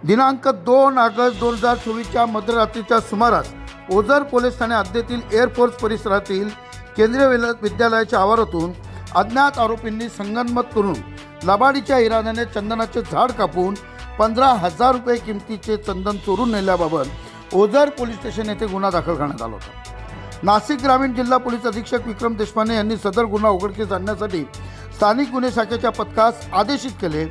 दिनांक 2 ऑगस्ट 2024च्या मध्यरात्रीच्या सुमारास ओझर पोलीस ठाणे हद्दीतील एअरफोर्स परिसरातील केंद्रीय विद्यालयाच्या आवारातून अज्ञात आरोपींनी संगनमत करून लबाडीच्या इराद्याने चंदनाचे झाड कापून 15,000 रुपये किमतीचे चंदन चोरून नेल्याबाबत ओझर पोलीस स्टेशन येथे गुन्हा दाखल करण्यात आला होता। नाशिक ग्रामीण जिल्हा पोलीस अधीक्षक विक्रम देशपांडे यांनी सदर गुन्हा उघडकीस आणण्यासाठी स्थानिक गुन्हे शाखेच्या पथकास आदेशित केले।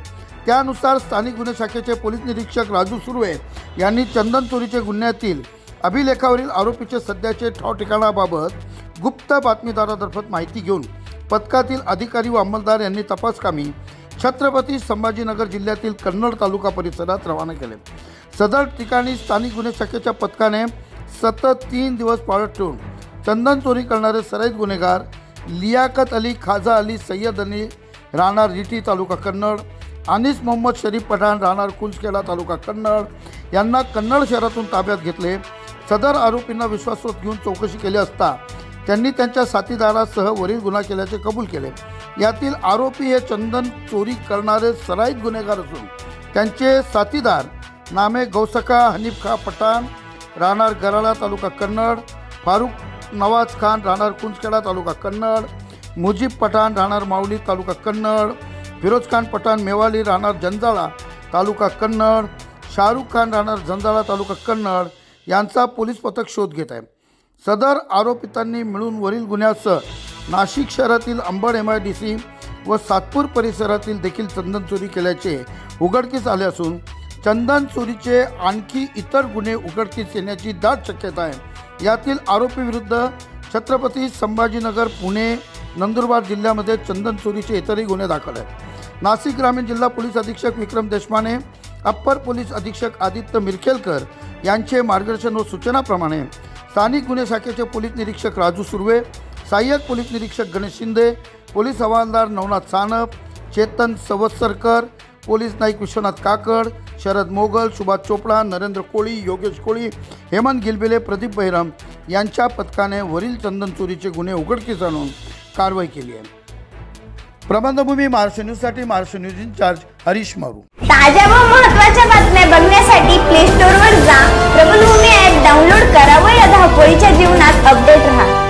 त्यानुसार स्थानिक गुन्हे शाखेचे पोलीस निरीक्षक राजू सुर्वे यांनी चंदन चोरीचे गुन्ह्यातील अभिलेखावरील आरोपीचे सध्याचे ठाव ठिकाणाबाबत गुप्त बातमीदारामार्फत माहिती घेऊन पथकातील अधिकारी व अंमलदार यांनी तपासकामी छत्रपती संभाजीनगर जिल्ह्यातील कन्नड तालुका परिसरात रवाना केले। सदर ठिकाणी स्थानिक गुन्हे शाखेच्या पथकाने सतत 3 दिवस पाळत ठेवून चंदन चोरी करणारे सराईत गुन्हेगार लियाकत अली, खाजा अली, सय्यद अली राहणार रिठी तालुका कन्नड, अनीस मोहम्मद शरीफ पठाण राहणार कुंजखेडा तालुका कन्नड यांना कन्नड शहरातून ताब्यात घेतले। सदर आरोपींना विश्वासात घेऊन चौकशी केली असता त्यांनी त्यांच्या साथीदारासह वरील गुन्हा केल्याचे कबूल केले। यातील आरोपी हे चंदन चोरी करणारे सराईत गुन्हेगार असून त्यांचे साथीदार नामे गौसका हनीफ खा पठाण राहणार गराळा तालुका कन्नड, फारूक नवाज खान राहणार कुंजखेडा तालुका कन्नड, मुजीब पठाण राहणार मावली तालुका कन्नड, फिरोज खान पठाण मेवाली राहणार जंजाळा तालुका कन्नड, शाहरुख खान राहणार जंजाळा तालुका कन्नड यांचा पोलीस पथक शोध घेत आहे। सदर आरोपितांनी मिळून वरील गुन्ह्यासह नाशिक शहरातील अंबड MIDC व सातपूर परिसरातील देखील चंदन चोरी केल्याचे उघडकीस आले असून चंदन चोरीचे आणखी इतर गुन्हे उघडकीस येण्याची दाट शक्यता आहे। यातील आरोपी विरुद्ध छत्रपती संभाजीनगर, पुणे, नंदुरबार जिल्ह्यामध्ये चंदन चोरीचे इतरही गुन्हे दाखल आहेत। नाशिक ग्रामीण जिल्हा पोलीस अधीक्षक विक्रम देशपांडे, अप्पर पोलीस अधीक्षक आदित्य मिरखेलकर यांचे मार्गदर्शन व सूचनाप्रमाणे स्थानिक गुन्हे शाखेचे पोलीस निरीक्षक राजू सुर्वे, सहाय्यक पोलीस निरीक्षक गणेश शिंदे, पोलीस हवालदार नवनाथ सानप, चेतन सवत्सरकर, पोलीस नाईक विश्वनाथ काकड, शरद मोगल, सुभाष चोपडा, नरेंद्र कोळी, योगेश कोळी, हेमंत गिलबिले, प्रदीप बहिरम यांच्या पथकाने वरील चंदन चोरीचे गुन्हे उघडकीस आणून कारवाई केली आहे। प्रबंधभूमी महाराष्ट्र न्यूजसाठी महाराष्ट्र न्यूज इंचार्ज हरीश मारू। ताज्या व महत्त्वाच्या बातम्या बघण्यासाठी प्ले स्टोअरवर जा, प्रबंधभूमी ॲप डाउनलोड करा व या धावपळीच्या जीवनात अपडेट रहा।